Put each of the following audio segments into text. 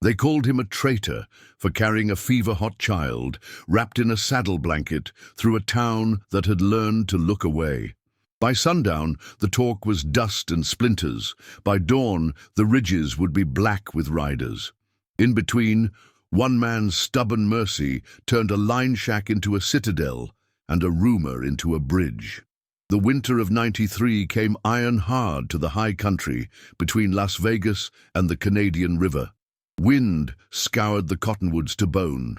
They called him a traitor for carrying a fever-hot child wrapped in a saddle blanket through a town that had learned to look away. By sundown, the talk was dust and splinters. By dawn, the ridges would be black with riders. In between, one man's stubborn mercy turned a line shack into a citadel and a rumor into a bridge. The winter of '93 came iron hard to the high country between Las Vegas and the Canadian River. Wind scoured the cottonwoods to bone.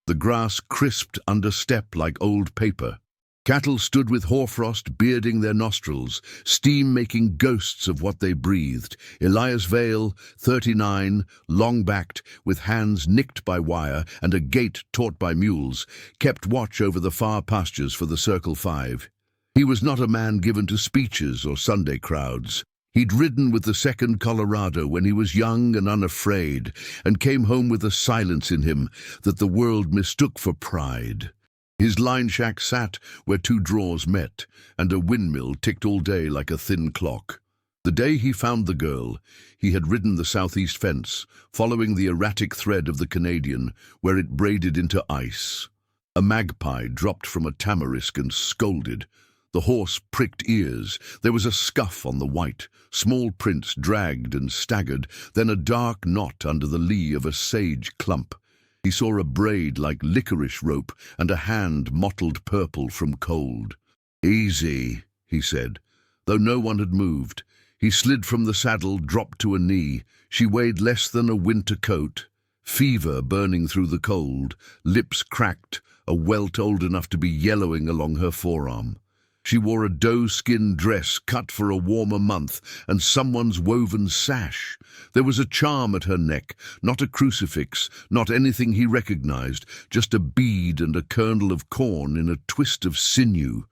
The grass crisped under step like old paper. Cattle stood with hoarfrost bearding their nostrils, steam making ghosts of what they breathed. Elias Vale, 39, long-backed, with hands nicked by wire and a gait taught by mules, kept watch over the far pastures for the Circle 5. He was not a man given to speeches or Sunday crowds. He'd ridden with the 2nd Colorado when he was young and unafraid, and came home with a silence in him that the world mistook for pride. His line shack sat where 2 draws met, and a windmill ticked all day like a thin clock. The day he found the girl, he had ridden the southeast fence, following the erratic thread of the Canadian, where it braided into ice. A magpie dropped from a tamarisk and scolded. The horse pricked ears. There was a scuff on the white. Small prints dragged and staggered, then a dark knot under the lee of a sage clump. He saw a braid like licorice rope and a hand mottled purple from cold. "Easy," he said, though no one had moved. He slid from the saddle, dropped to a knee. She weighed less than a winter coat. Fever burning through the cold, lips cracked, a welt old enough to be yellowing along her forearm. She wore a doe-skin dress cut for a warmer month and someone's woven sash. There was a charm at her neck, not a crucifix, not anything he recognized, just a bead and a kernel of corn in a twist of sinew.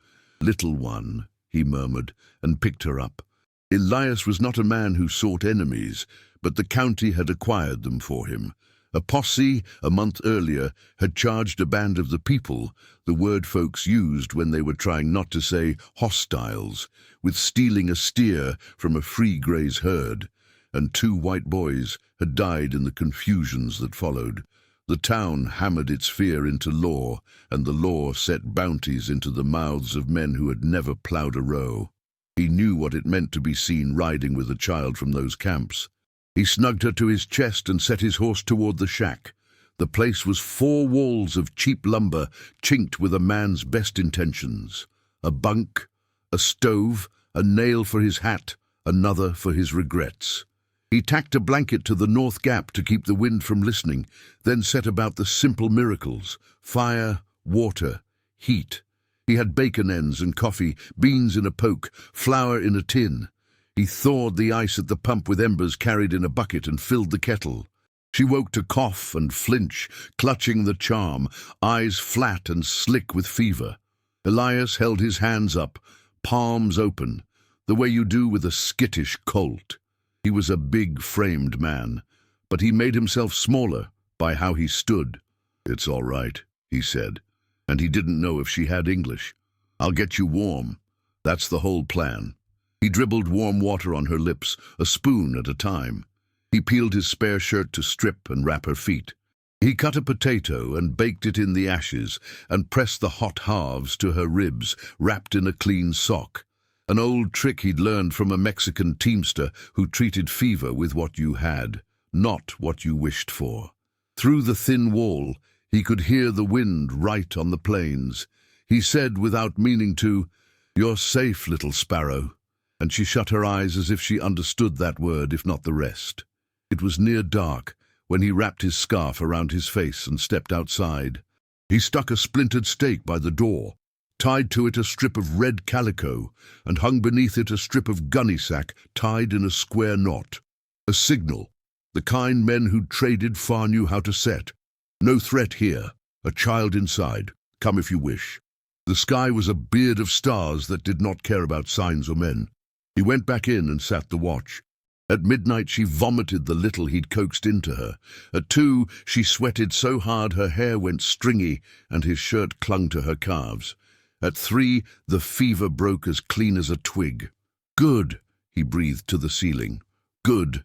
"Little one," he murmured, and picked her up. Elias was not a man who sought enemies, but the county had acquired them for him. A posse, a month earlier, had charged a band of the people, the word folks used when they were trying not to say hostiles, with stealing a steer from a free graze herd, and 2 white boys had died in the confusions that followed. The town hammered its fear into law, and the law set bounties into the mouths of men who had never plowed a row. He knew what it meant to be seen riding with a child from those camps. He snugged her to his chest and set his horse toward the shack. The place was 4 walls of cheap lumber, chinked with a man's best intentions. A bunk, a stove, a nail for his hat, another for his regrets. He tacked a blanket to the north gap to keep the wind from listening, then set about the simple miracles: fire, water, heat. He had bacon ends and coffee, beans in a poke, flour in a tin. He thawed the ice at the pump with embers carried in a bucket and filled the kettle. She woke to cough and flinch, clutching the charm, eyes flat and slick with fever. Elias held his hands up, palms open, the way you do with a skittish colt. He was a big-framed man, but he made himself smaller by how he stood. "It's all right," he said, and he didn't know if she had English. "I'll get you warm. That's the whole plan." He dribbled warm water on her lips, a spoon at a time. He peeled his spare shirt to strip and wrap her feet. He cut a potato and baked it in the ashes and pressed the hot halves to her ribs, wrapped in a clean sock. An old trick he'd learned from a Mexican teamster who treated fever with what you had, not what you wished for. Through the thin wall, he could hear the wind right on the plains. He said, without meaning to, "You're safe, little sparrow." And she shut her eyes as if she understood that word, if not the rest. It was near dark when he wrapped his scarf around his face and stepped outside. He stuck a splintered stake by the door, tied to it a strip of red calico, and hung beneath it a strip of gunny sack tied in a square knot. A signal, the kind men who'd traded far knew how to set. "No threat here. A child inside. Come if you wish." The sky was a beard of stars that did not care about signs or men. He went back in and sat the watch. At midnight she vomited the little he'd coaxed into her. At 2, she sweated so hard her hair went stringy and his shirt clung to her calves. At 3, the fever broke as clean as a twig. "Good," he breathed to the ceiling. "Good."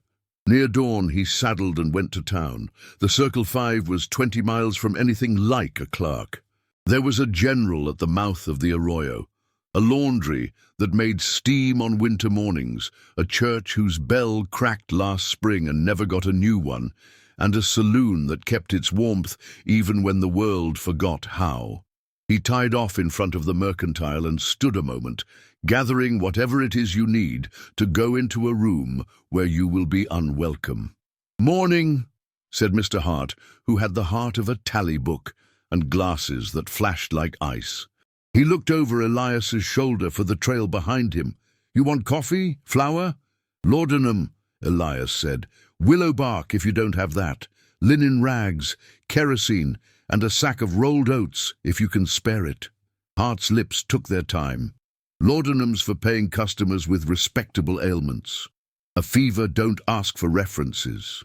Near dawn, he saddled and went to town. The Circle 5 was 20 miles from anything like a clerk. There was a general at the mouth of the arroyo, a laundry that made steam on winter mornings, a church whose bell cracked last spring and never got a new one, and a saloon that kept its warmth even when the world forgot how. He tied off in front of the mercantile and stood a moment, gathering whatever it is you need to go into a room where you will be unwelcome. "Morning," said Mr. Hart, who had the heart of a tally book and glasses that flashed like ice. He looked over Elias's shoulder for the trail behind him. "You want coffee? Flour?" "Laudanum," Elias said. "Willow bark if you don't have that. Linen rags, kerosene, and a sack of rolled oats if you can spare it." Hart's lips took their time. "Laudanum's for paying customers with respectable ailments. A fever don't ask for references."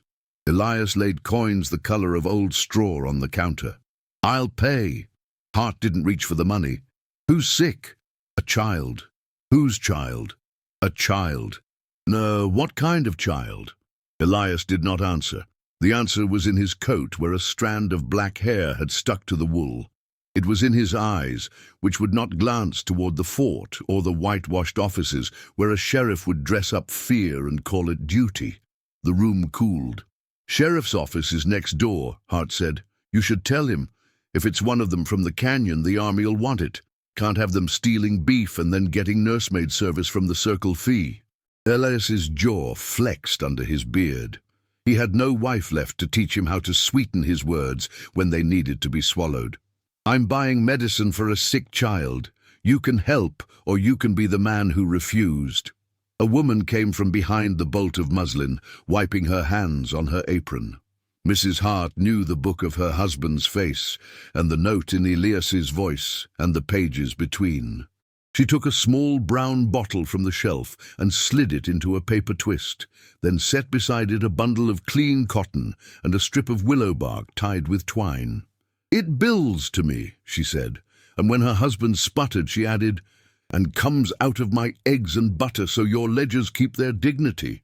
Elias laid coins the color of old straw on the counter. "I'll pay." Hart didn't reach for the money. "Who's sick?" "A child." "Whose child?" "A child." "No, what kind of child?" Elias did not answer. The answer was in his coat, where a strand of black hair had stuck to the wool. It was in his eyes, which would not glance toward the fort or the whitewashed offices where a sheriff would dress up fear and call it duty. The room cooled. "Sheriff's office is next door," Hart said. "You should tell him. If it's one of them from the canyon, the army'll want it. Can't have them stealing beef and then getting nursemaid service from the Circle fee." Elias's jaw flexed under his beard. He had no wife left to teach him how to sweeten his words when they needed to be swallowed. "I'm buying medicine for a sick child. You can help, or you can be the man who refused." A woman came from behind the bolt of muslin, wiping her hands on her apron. Mrs. Hart knew the book of her husband's face, and the note in Elias's voice, and the pages between. She took a small brown bottle from the shelf and slid it into a paper twist, then set beside it a bundle of clean cotton and a strip of willow bark tied with twine. "It bills to me," she said, and when her husband sputtered, she added, "and comes out of my eggs and butter so your ledgers keep their dignity."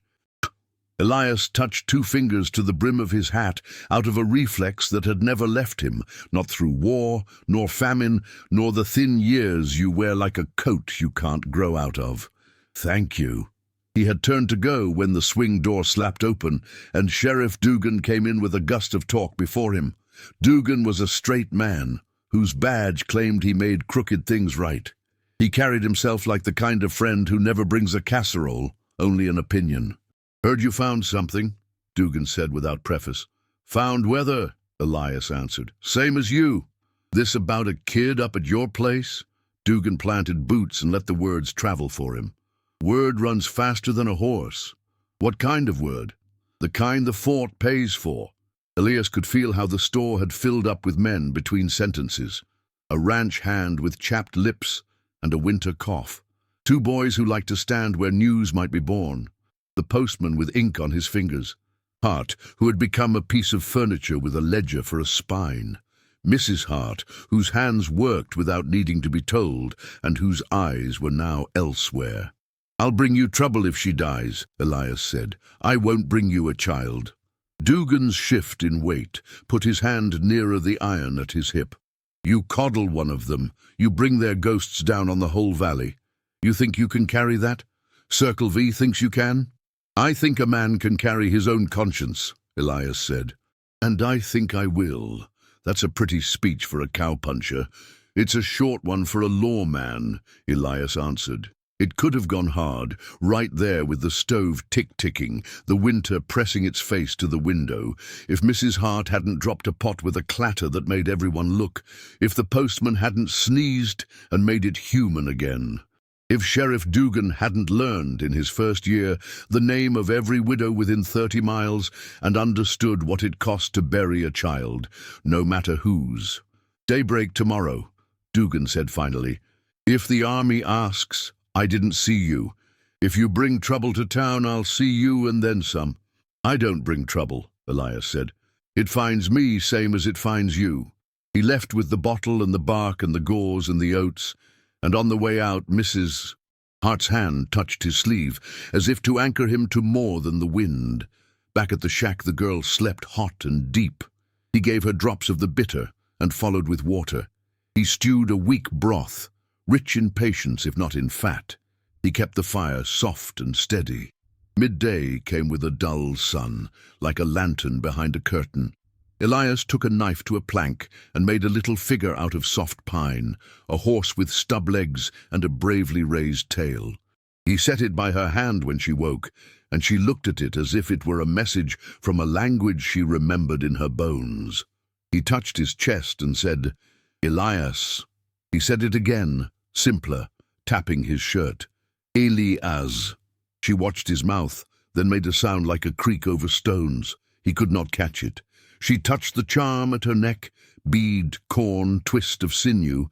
Elias touched 2 fingers to the brim of his hat out of a reflex that had never left him, not through war, nor famine, nor the thin years you wear like a coat you can't grow out of. "Thank you." He had turned to go when the swing door slapped open, and Sheriff Dugan came in with a gust of talk before him. Dugan was a straight man, whose badge claimed he made crooked things right. He carried himself like the kind of friend who never brings a casserole, only an opinion. "Heard you found something," Dugan said without preface. "Found weather," Elias answered. "Same as you." "This about a kid up at your place?" Dugan planted boots and let the words travel for him. "Word runs faster than a horse." "What kind of word?" "The kind the fort pays for." Elias could feel how the store had filled up with men between sentences. A ranch hand with chapped lips and a winter cough. 2 boys who liked to stand where news might be born. The postman with ink on his fingers. Hart, who had become a piece of furniture with a ledger for a spine. Mrs. Hart, whose hands worked without needing to be told, and whose eyes were now elsewhere. "I'll bring you trouble if she dies," Elias said. "I won't bring you a child." Dugan's shift in weight put his hand nearer the iron at his hip. "You coddle one of them. You bring their ghosts down on the whole valley. You think you can carry that? Circle V thinks you can?" "I think a man can carry his own conscience," Elias said. "And I think I will." "That's a pretty speech for a cowpuncher." "It's a short one for a lawman," Elias answered. It could have gone hard, right there with the stove tick-ticking, the winter pressing its face to the window, if Mrs. Hart hadn't dropped a pot with a clatter that made everyone look, if the postman hadn't sneezed and made it human again. If Sheriff Dugan hadn't learned in his first year the name of every widow within 30 miles and understood what it cost to bury a child, no matter whose. "Daybreak tomorrow," Dugan said finally. "If the army asks, I didn't see you. If you bring trouble to town, I'll see you and then some." "I don't bring trouble," Elias said. "It finds me same as it finds you." He left with the bottle and the bark and the gauze and the oats, and on the way out Mrs. Hart's hand touched his sleeve, as if to anchor him to more than the wind. Back at the shack, the girl slept hot and deep. He gave her drops of the bitter and followed with water. He stewed a weak broth, rich in patience if not in fat. He kept the fire soft and steady. Midday came with a dull sun, like a lantern behind a curtain. Elias took a knife to a plank and made a little figure out of soft pine, a horse with stub legs and a bravely raised tail. He set it by her hand when she woke, and she looked at it as if it were a message from a language she remembered in her bones. He touched his chest and said, "Elias." He said it again, simpler, tapping his shirt. "Elias." She watched his mouth, then made a sound like a creak over stones. He could not catch it. She touched the charm at her neck, bead, corn, twist of sinew,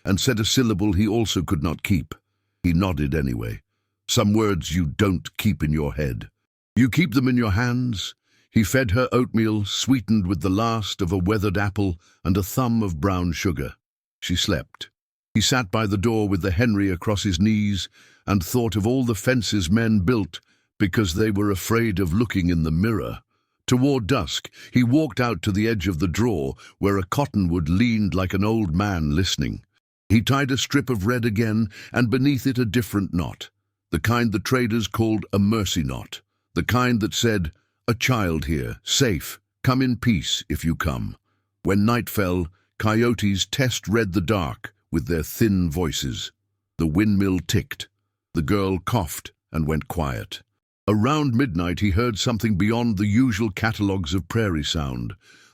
and said a syllable he also could not keep. He nodded anyway. Some words you don't keep in your head. You keep them in your hands. He fed her oatmeal, sweetened with the last of a weathered apple and a thumb of brown sugar. She slept. He sat by the door with the Henry across his knees and thought of all the fences men built because they were afraid of looking in the mirror. Toward dusk, he walked out to the edge of the draw where a cottonwood leaned like an old man listening. He tied a strip of red again, and beneath it a different knot, the kind the traders called a mercy knot, the kind that said, "A child here, safe, come in peace if you come." When night fell, coyotes test-read the dark with their thin voices. The windmill ticked. The girl coughed and went quiet. Around midnight he heard something beyond the usual catalogues of prairie sound,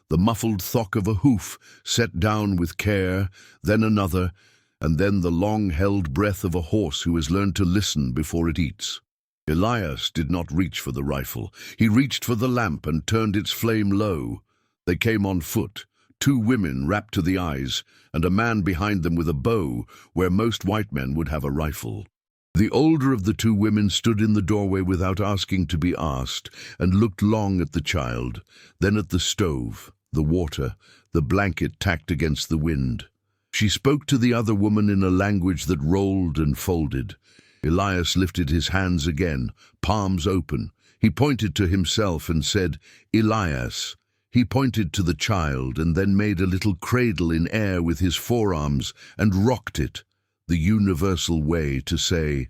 the muffled thock of a hoof set down with care, then another, and then the long-held breath of a horse who has learned to listen before it eats. Elias did not reach for the rifle. He reached for the lamp and turned its flame low. They came on foot, 2 women wrapped to the eyes, and a man behind them with a bow, where most white men would have a rifle. The older of the 2 women stood in the doorway without asking to be asked, and looked long at the child, then at the stove, the water, the blanket tacked against the wind. She spoke to the other woman in a language that rolled and folded. Elias lifted his hands again, palms open. He pointed to himself and said, "Elias." He pointed to the child and then made a little cradle in air with his forearms and rocked it, the universal way to say,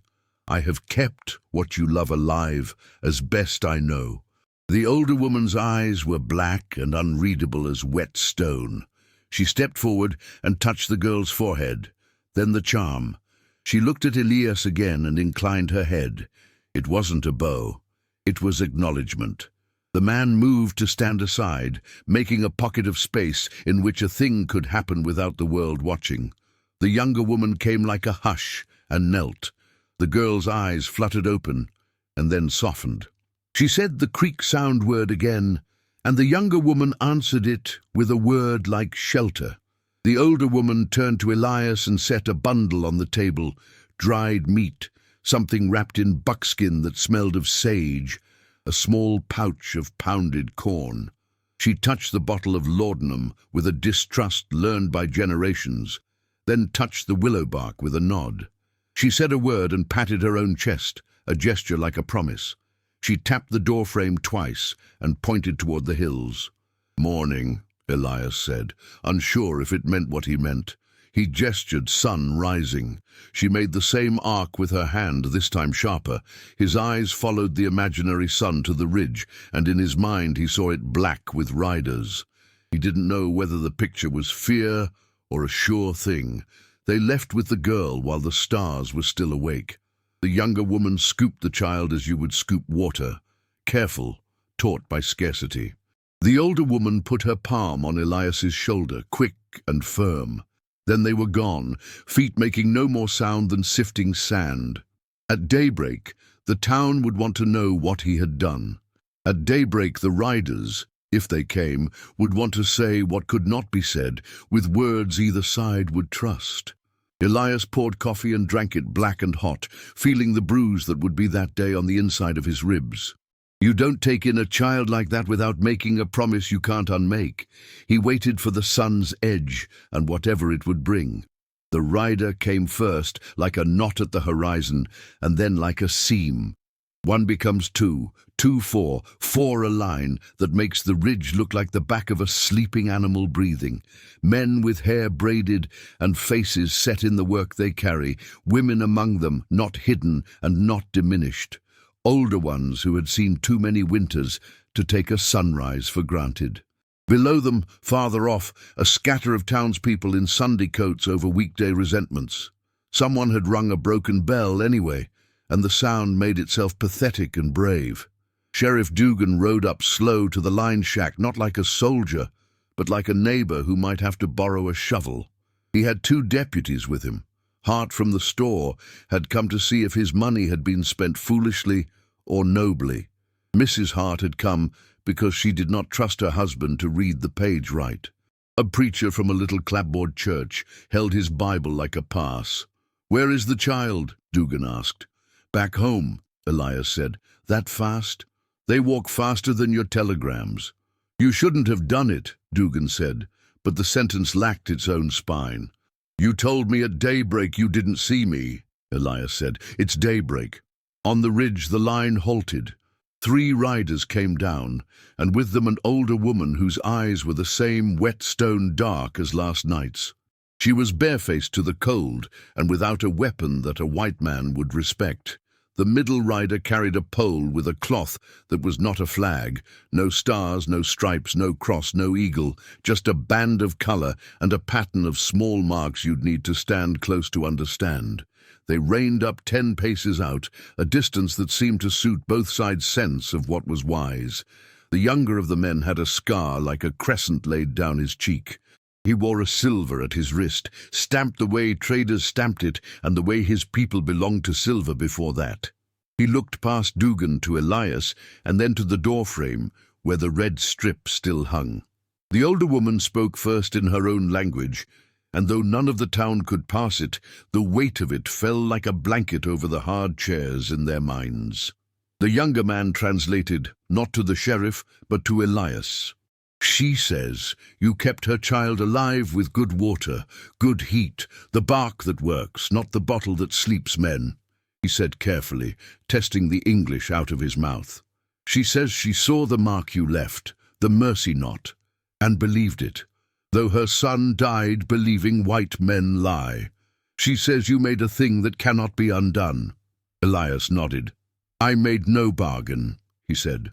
"I have kept what you love alive as best I know." The older woman's eyes were black and unreadable as wet stone. She stepped forward and touched the girl's forehead, then the charm. She looked at Elias again and inclined her head. It wasn't a bow. It was acknowledgement. The man moved to stand aside, making a pocket of space in which a thing could happen without the world watching. The younger woman came like a hush and knelt. The girl's eyes fluttered open and then softened. She said the creak sound word again, and the younger woman answered it with a word like shelter. The older woman turned to Elias and set a bundle on the table, dried meat, something wrapped in buckskin that smelled of sage, a small pouch of pounded corn. She touched the bottle of laudanum with a distrust learned by generations, then touched the willow bark with a nod. She said a word and patted her own chest, a gesture like a promise. She tapped the doorframe twice and pointed toward the hills. "Morning," Elias said, unsure if it meant what he meant. He gestured, sun rising. She made the same arc with her hand, this time sharper. His eyes followed the imaginary sun to the ridge, and in his mind he saw it black with riders. He didn't know whether the picture was fear or a sure thing. They left with the girl while the stars were still awake. The younger woman scooped the child as you would scoop water, careful, taught by scarcity. The older woman put her palm on Elias's shoulder, quick and firm. Then they were gone, feet making no more sound than sifting sand. At daybreak, the town would want to know what he had done. At daybreak, the riders, if they came, would want to say what could not be said, with words either side would trust. Elias poured coffee and drank it black and hot, feeling the bruise that would be that day on the inside of his ribs. You don't take in a child like that without making a promise you can't unmake. He waited for the sun's edge and whatever it would bring. The rider came first, like a knot at the horizon, and then like a seam. One becomes two, two four, four a line that makes the ridge look like the back of a sleeping animal breathing. Men with hair braided and faces set in the work they carry, women among them, not hidden and not diminished. Older ones who had seen too many winters to take a sunrise for granted. Below them, farther off, a scatter of townspeople in Sunday coats over weekday resentments. Someone had rung a broken bell anyway, and the sound made itself pathetic and brave. Sheriff Dugan rode up slow to the line shack, not like a soldier, but like a neighbor who might have to borrow a shovel. He had 2 deputies with him. Hart from the store had come to see if his money had been spent foolishly or nobly. Mrs. Hart had come because she did not trust her husband to read the page right. A preacher from a little clapboard church held his Bible like a pass. "Where is the child?" Dugan asked. "Back home," Elias said. "That fast? They walk faster than your telegrams." "You shouldn't have done it," Dugan said, but the sentence lacked its own spine. "You told me at daybreak you didn't see me," Elias said. "It's daybreak." On the ridge the line halted. 3 riders came down, and with them an older woman whose eyes were the same wet stone dark as last night's. She was barefaced to the cold and without a weapon that a white man would respect. The middle rider carried a pole with a cloth that was not a flag, no stars, no stripes, no cross, no eagle, just a band of color and a pattern of small marks you'd need to stand close to understand. They reined up 10 paces out, a distance that seemed to suit both sides' sense of what was wise. The younger of the men had a scar like a crescent laid down his cheek. He wore a silver at his wrist, stamped the way traders stamped it and the way his people belonged to silver before that. He looked past Dugan to Elias and then to the doorframe where the red strip still hung. The older woman spoke first in her own language, and though none of the town could pass it, the weight of it fell like a blanket over the hard chairs in their minds. The younger man translated, not to the sheriff, but to Elias. "She says you kept her child alive with good water, good heat, the bark that works, not the bottle that sleeps men," he said carefully, testing the English out of his mouth. "She says she saw the mark you left, the mercy knot, and believed it, though her son died believing white men lie. She says you made a thing that cannot be undone." Elias nodded. "I made no bargain," he said.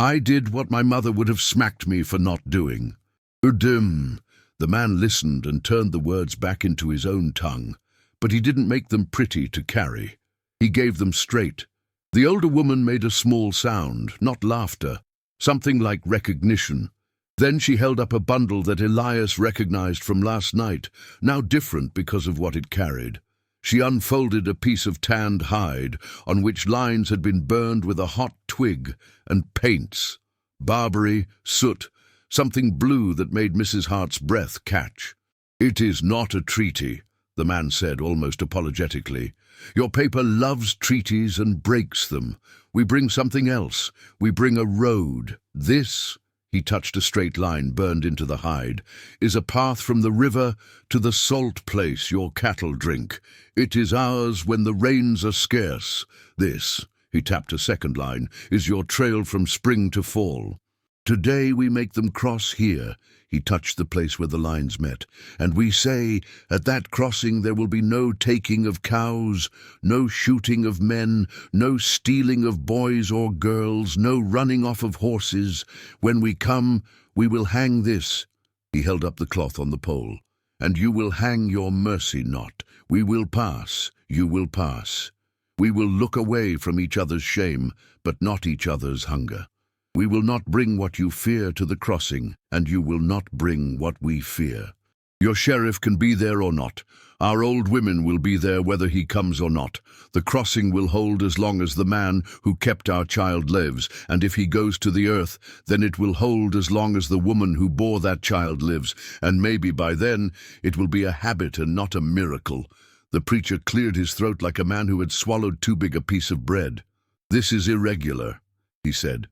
"I did what my mother would have smacked me for not doing." "Udim." The man listened and turned the words back into his own tongue, but he didn't make them pretty to carry. He gave them straight. The older woman made a small sound, not laughter, something like recognition. Then she held up a bundle that Elias recognized from last night, now different because of what it carried. She unfolded a piece of tanned hide on which lines had been burned with a hot twig and paints. Barberry, soot, something blue that made Mrs. Hart's breath catch. "It is not a treaty," the man said almost apologetically. "Your paper loves treaties and breaks them. We bring something else. We bring a road. This," he touched a straight line burned into the hide, "is a path from the river to the salt place your cattle drink. It is ours when the rains are scarce. This," he tapped a second line, "is your trail from spring to fall. Today we make them cross here," he touched the place where the lines met, "and we say, at that crossing there will be no taking of cows, no shooting of men, no stealing of boys or girls, no running off of horses. When we come, we will hang this," he held up the cloth on the pole, "and you will hang your mercy knot. We will pass, you will pass. We will look away from each other's shame, but not each other's hunger. We will not bring what you fear to the crossing, and you will not bring what we fear. Your sheriff can be there or not. Our old women will be there whether he comes or not. The crossing will hold as long as the man who kept our child lives, and if he goes to the earth, then it will hold as long as the woman who bore that child lives, and maybe by then it will be a habit and not a miracle." The preacher cleared his throat like a man who had swallowed too big a piece of bread. "This is irregular," he said.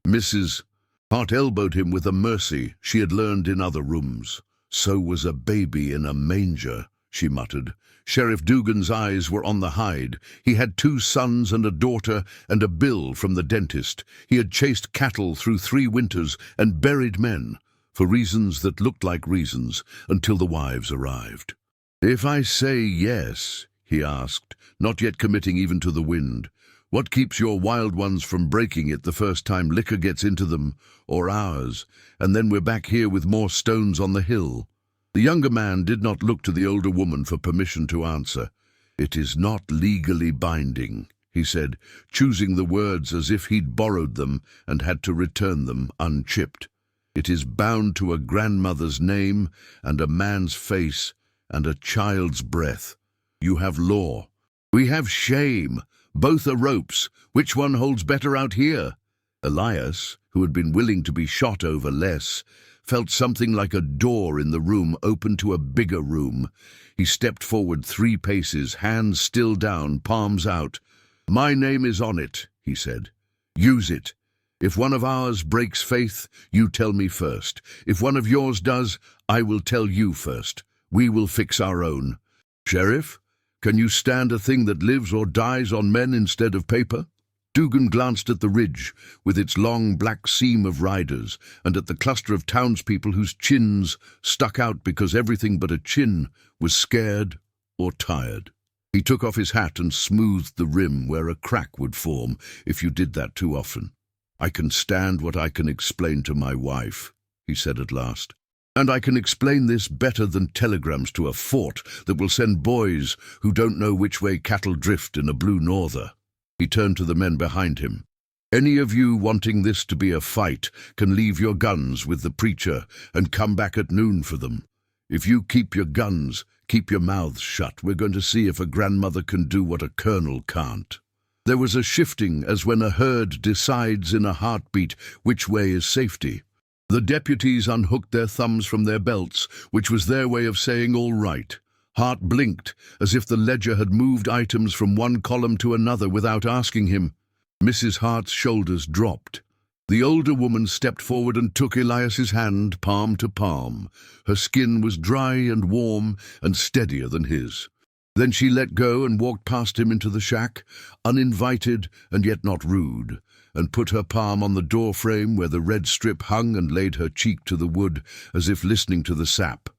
Mrs. Hart elbowed him with a mercy she had learned in other rooms. "So was a baby in a manger," she muttered. Sheriff Dugan's eyes were on the hide. He had 2 sons and a daughter and a bill from the dentist. He had chased cattle through 3 winters and buried men, for reasons that looked like reasons, until the wives arrived. "If I say yes," he asked, not yet committing even to the wind, "what keeps your wild ones from breaking it the first time liquor gets into them, or ours, and then we're back here with more stones on the hill?" The younger man did not look to the older woman for permission to answer. "It is not legally binding," he said, choosing the words as if he'd borrowed them and had to return them unchipped. "It is bound to a grandmother's name and a man's face and a child's breath. You have law. We have shame. Both are ropes. Which one holds better out here?" Elias, who had been willing to be shot over less, felt something like a door in the room open to a bigger room. He stepped forward 3 paces, hands still down, palms out. "My name is on it," he said. "Use it. If one of ours breaks faith, you tell me first. If one of yours does, I will tell you first. We will fix our own. Sheriff, can you stand a thing that lives or dies on men instead of paper?" Dugan glanced at the ridge, with its long black seam of riders, and at the cluster of townspeople whose chins stuck out because everything but a chin was scared or tired. He took off his hat and smoothed the rim where a crack would form if you did that too often. "I can stand what I can explain to my wife," he said at last. "And I can explain this better than telegrams to a fort that will send boys who don't know which way cattle drift in a blue norther." He turned to the men behind him. "Any of you wanting this to be a fight can leave your guns with the preacher and come back at noon for them. If you keep your guns, keep your mouths shut, we're going to see if a grandmother can do what a colonel can't." There was a shifting as when a herd decides in a heartbeat which way is safety. The deputies unhooked their thumbs from their belts, which was their way of saying all right. Hart blinked, as if the ledger had moved items from one column to another without asking him. Mrs. Hart's shoulders dropped. The older woman stepped forward and took Elias's hand, palm to palm. Her skin was dry and warm and steadier than his. Then she let go and walked past him into the shack, uninvited and yet not rude, and put her palm on the door frame where the red strip hung and laid her cheek to the wood, as if listening to the sap.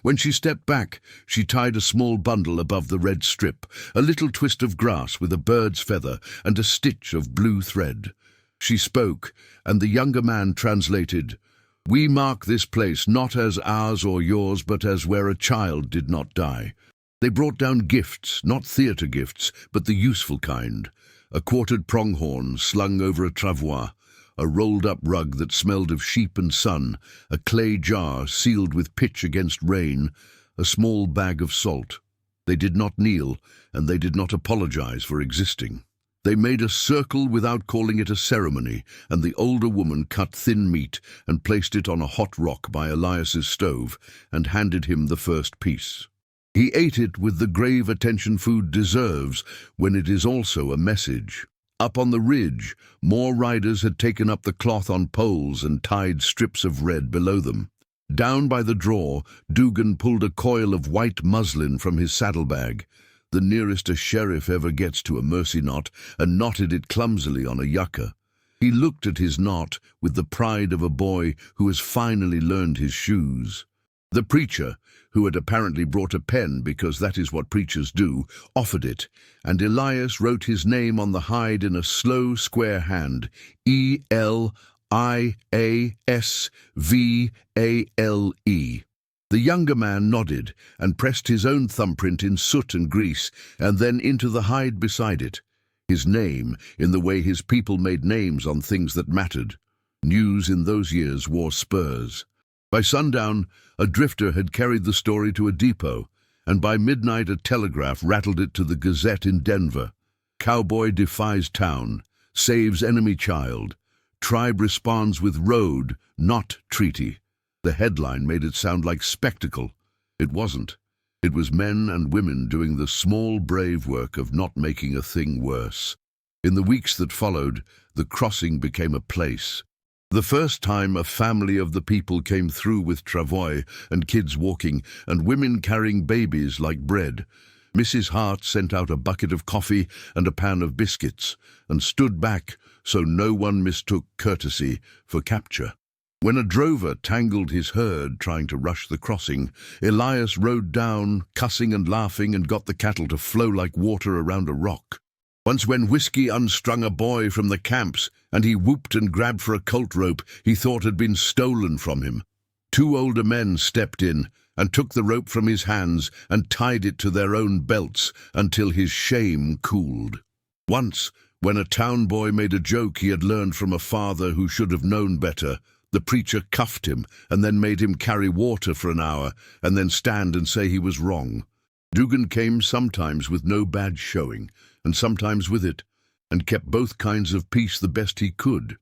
When she stepped back, she tied a small bundle above the red strip, a little twist of grass with a bird's feather and a stitch of blue thread. She spoke, and the younger man translated, "We mark this place not as ours or yours, but as where a child did not die." They brought down gifts, not theatre gifts, but the useful kind. A quartered pronghorn slung over a travois, a rolled-up rug that smelled of sheep and sun, a clay jar sealed with pitch against rain, a small bag of salt. They did not kneel, and they did not apologize for existing. They made a circle without calling it a ceremony, and the older woman cut thin meat and placed it on a hot rock by Elias's stove and handed him the first piece. He ate it with the grave attention food deserves when it is also a message. Up on the ridge, more riders had taken up the cloth on poles and tied strips of red below them. Down by the draw, Dugan pulled a coil of white muslin from his saddlebag, the nearest a sheriff ever gets to a mercy knot, and knotted it clumsily on a yucca. He looked at his knot with the pride of a boy who has finally learned his shoes. The preacher, who had apparently brought a pen because that is what preachers do, offered it, and Elias wrote his name on the hide in a slow, square hand, Eliasvale. The younger man nodded and pressed his own thumbprint in soot and grease, and then into the hide beside it. His name, in the way his people made names on things that mattered. News in those years wore spurs. By sundown, a drifter had carried the story to a depot, and by midnight a telegraph rattled it to the Gazette in Denver. Cowboy defies town, saves enemy child. Tribe responds with road, not treaty. The headline made it sound like spectacle. It wasn't. It was men and women doing the small, brave work of not making a thing worse. In the weeks that followed, the crossing became a place. The first time a family of the people came through with travois and kids walking and women carrying babies like bread, Mrs. Hart sent out a bucket of coffee and a pan of biscuits and stood back so no one mistook courtesy for capture. When a drover tangled his herd trying to rush the crossing, Elias rode down, cussing and laughing, and got the cattle to flow like water around a rock. Once when whiskey unstrung a boy from the camps, and he whooped and grabbed for a colt rope he thought had been stolen from him. 2 older men stepped in and took the rope from his hands and tied it to their own belts until his shame cooled. Once, when a town boy made a joke he had learned from a father who should have known better, the preacher cuffed him and then made him carry water for an hour and then stand and say he was wrong. Dugan came sometimes with no badge showing, and sometimes with it, and kept both kinds of peace the best he could.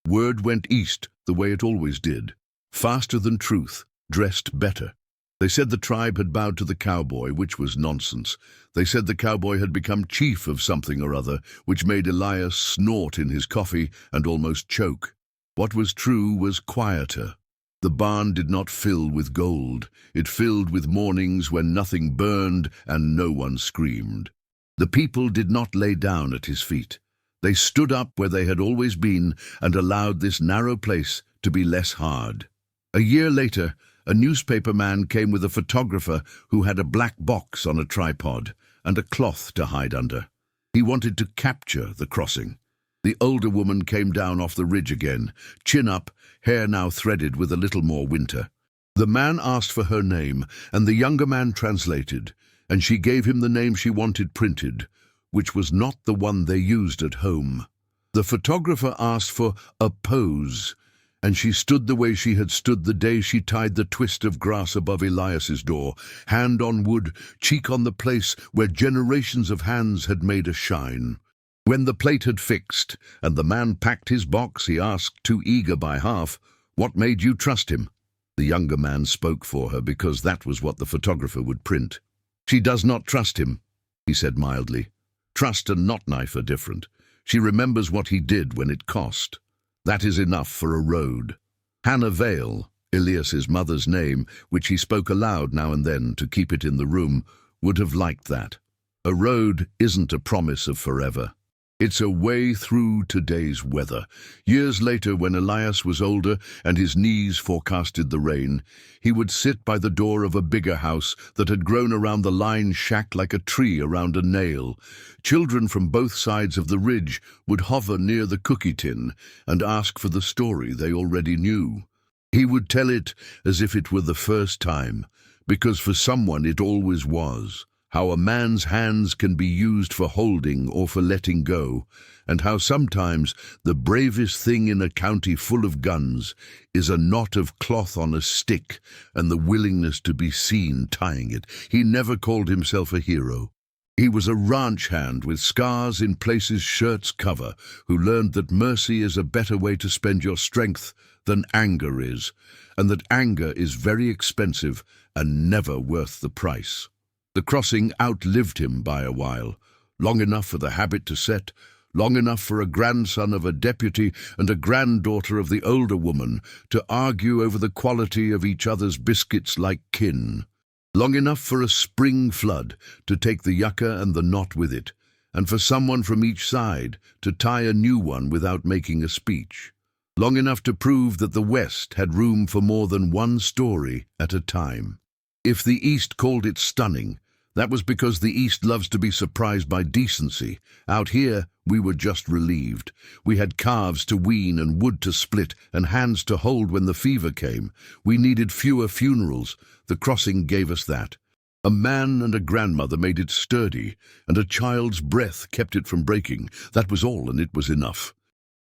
Word went east the way it always did, faster than truth, dressed better. They said the tribe had bowed to the cowboy, which was nonsense. They said the cowboy had become chief of something or other, which made Elias snort in his coffee and almost choke. What was true was quieter. The barn did not fill with gold. It filled with mornings when nothing burned and no one screamed. The people did not lay down at his feet. They stood up where they had always been and allowed this narrow place to be less hard. A year later, a newspaper man came with a photographer who had a black box on a tripod and a cloth to hide under. He wanted to capture the crossing. The older woman came down off the ridge again, chin up, hair now threaded with a little more winter. The man asked for her name, and the younger man translated, and she gave him the name she wanted printed, which was not the one they used at home. The photographer asked for a pose, and she stood the way she had stood the day she tied the twist of grass above Elias's door, hand on wood, cheek on the place where generations of hands had made a shine. When the plate had fixed, and the man packed his box, he asked, too eager by half, "What made you trust him?" The younger man spoke for her because that was what the photographer would print. "She does not trust him," he said mildly. "Trust and not knife are different. She remembers what he did when it cost. That is enough for a road." Hannah Vale, Elias's mother's name, which he spoke aloud now and then to keep it in the room, would have liked that. A road isn't a promise of forever. It's a way through today's weather. Years later, when Elias was older and his knees forecasted the rain, he would sit by the door of a bigger house that had grown around the line shack like a tree around a nail. Children from both sides of the ridge would hover near the cookie tin and ask for the story they already knew. He would tell it as if it were the first time, because for someone it always was. How a man's hands can be used for holding or for letting go, and how sometimes the bravest thing in a county full of guns is a knot of cloth on a stick and the willingness to be seen tying it. He never called himself a hero. He was a ranch hand with scars in places shirts cover, who learned that mercy is a better way to spend your strength than anger is, and that anger is very expensive and never worth the price. The crossing outlived him by a while, long enough for the habit to set, long enough for a grandson of a deputy and a granddaughter of the older woman to argue over the quality of each other's biscuits like kin, long enough for a spring flood to take the yucca and the knot with it, and for someone from each side to tie a new one without making a speech, long enough to prove that the West had room for more than one story at a time. If the East called it stunning, that was because the East loves to be surprised by decency. Out here, we were just relieved. We had calves to wean and wood to split and hands to hold when the fever came. We needed fewer funerals. The crossing gave us that. A man and a grandmother made it sturdy, and a child's breath kept it from breaking. That was all, and it was enough.